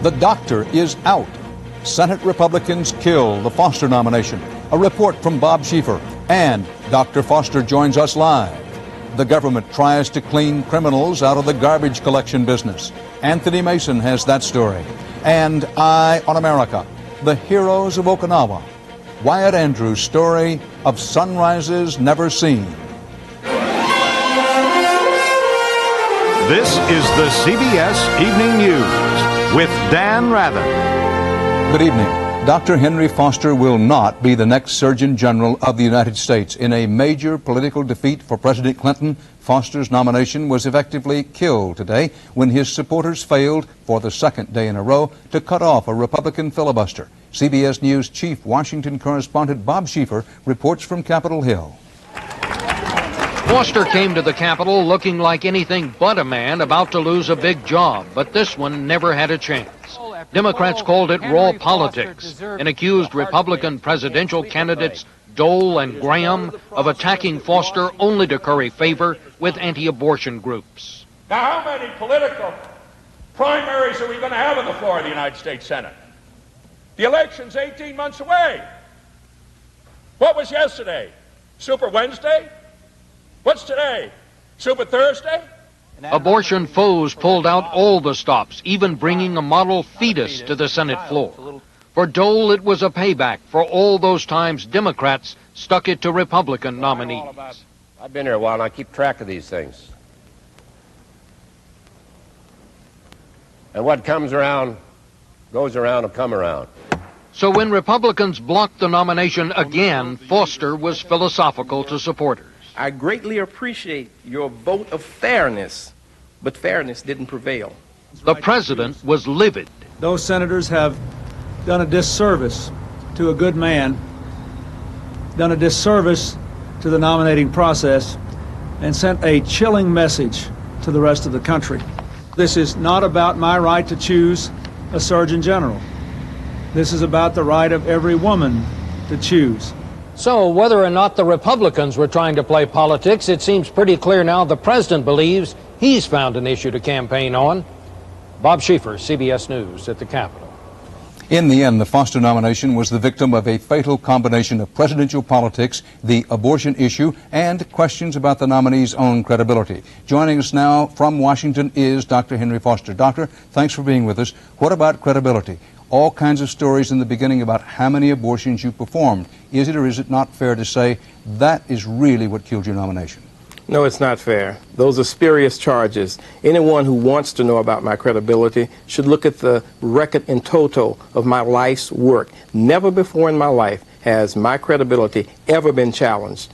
The doctor is out. Senate Republicans kill the Foster nomination. A report from Bob Schieffer. And Dr. Foster joins us live. The government tries to clean criminals out of the garbage collection business. Anthony Mason has that story. And Eye on America, the heroes of Okinawa. Wyatt Andrews' story of sunrises never seen. This is the CBS Evening News with Dan Rather. Good evening. Dr. Henry Foster will not be the next Surgeon General of the United States. In a major political defeat for President Clinton, Foster's nomination was effectively killed today when his supporters failed, for the second day in a row, to cut off a Republican filibuster. CBS News Chief Washington correspondent Bob Schieffer reports from Capitol Hill. Foster came to the Capitol looking like anything but a man about to lose a big job, but this one never had a chance. Democrats called it raw politics and accused Republican presidential candidates Dole and Graham of attacking Foster only to curry favor with anti-abortion groups. Now, how many political primaries are we going to have on the floor of the United States Senate? The election's 18 months away. What was yesterday? Super Wednesday? What's today? Super Thursday? Abortion foes pulled out all the stops, even bringing a model fetus to the Senate floor. For Dole, it was a payback for all those times Democrats stuck it to Republican nominees. I've been here a while and I keep track of these things. And what comes around, goes around will come around. So when Republicans blocked the nomination again, Foster was philosophical to supporters. I greatly appreciate your vote of fairness, but fairness didn't prevail. The president was livid. Those senators have done a disservice to a good man, done a disservice to the nominating process, and sent a chilling message to the rest of the country. This is not about my right to choose a Surgeon General. This is about the right of every woman to choose. So whether or not the Republicans were trying to play politics, it seems pretty clear now the president believes he's found an issue to campaign on. Bob Schieffer, CBS News at the Capitol. In the end, the Foster nomination was the victim of a fatal combination of presidential politics, the abortion issue, and questions about the nominee's own credibility. Joining us now from Washington is Dr. Henry Foster. Doctor, thanks for being with us. What about credibility? All kinds of stories in the beginning about how many abortions you performed. Is it or is it not fair to say that is really what killed your nomination? No, it's not fair. Those are spurious charges. Anyone who wants to know about my credibility should look at the record in toto of my life's work. Never before in my life has my credibility ever been challenged.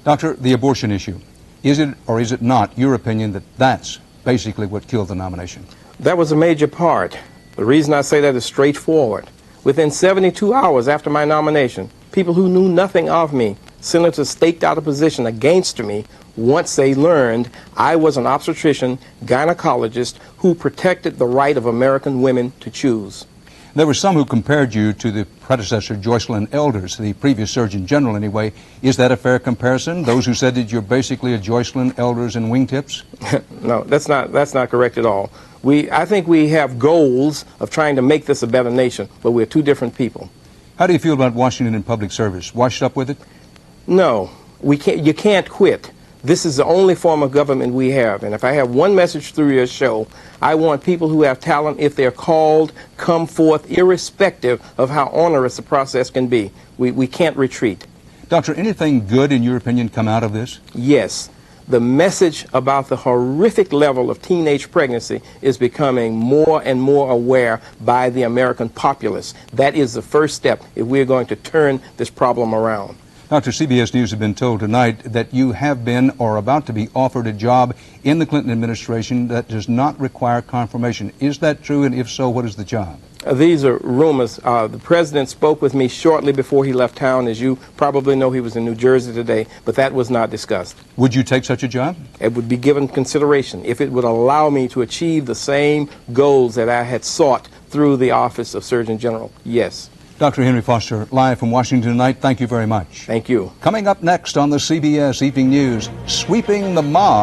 Doctor, the abortion issue, is it or is it not your opinion that that's basically what killed the nomination? That was a major part. The reason I say that is straightforward. Within 72 hours after my nomination, people who knew nothing of me, senators staked out a position against me once they learned I was an obstetrician, gynecologist who protected the right of American women to choose. There were some who compared you to the predecessor, Joycelyn Elders, the previous Surgeon General anyway. Is that a fair comparison? Those who said that you're basically a Joycelyn Elders in wingtips? No, that's not correct at all. I think we have goals of trying to make this a better nation, but we're two different people. How do you feel about Washington in public service? Washed up with it? No, you can't quit. This is the only form of government we have. And if I have one message through your show, I want people who have talent, if they're called, come forth, irrespective of how onerous the process can be. We can't retreat. Doctor, anything good, in your opinion, come out of this? Yes. The message about the horrific level of teenage pregnancy is becoming more and more aware by the American populace. That is the first step if we're going to turn this problem around. Dr. CBS News have been told tonight that you have been or are about to be offered a job in the Clinton administration that does not require confirmation. Is that true? And if so, what is the job? These are rumors. The president spoke with me shortly before he left town. As you probably know, he was in New Jersey today, but that was not discussed. Would you take such a job? It would be given consideration if it would allow me to achieve the same goals that I had sought through the office of Surgeon General. Yes. Dr. Henry Foster, live from Washington tonight, thank you very much. Thank you. Coming up next on the CBS Evening News, sweeping the mob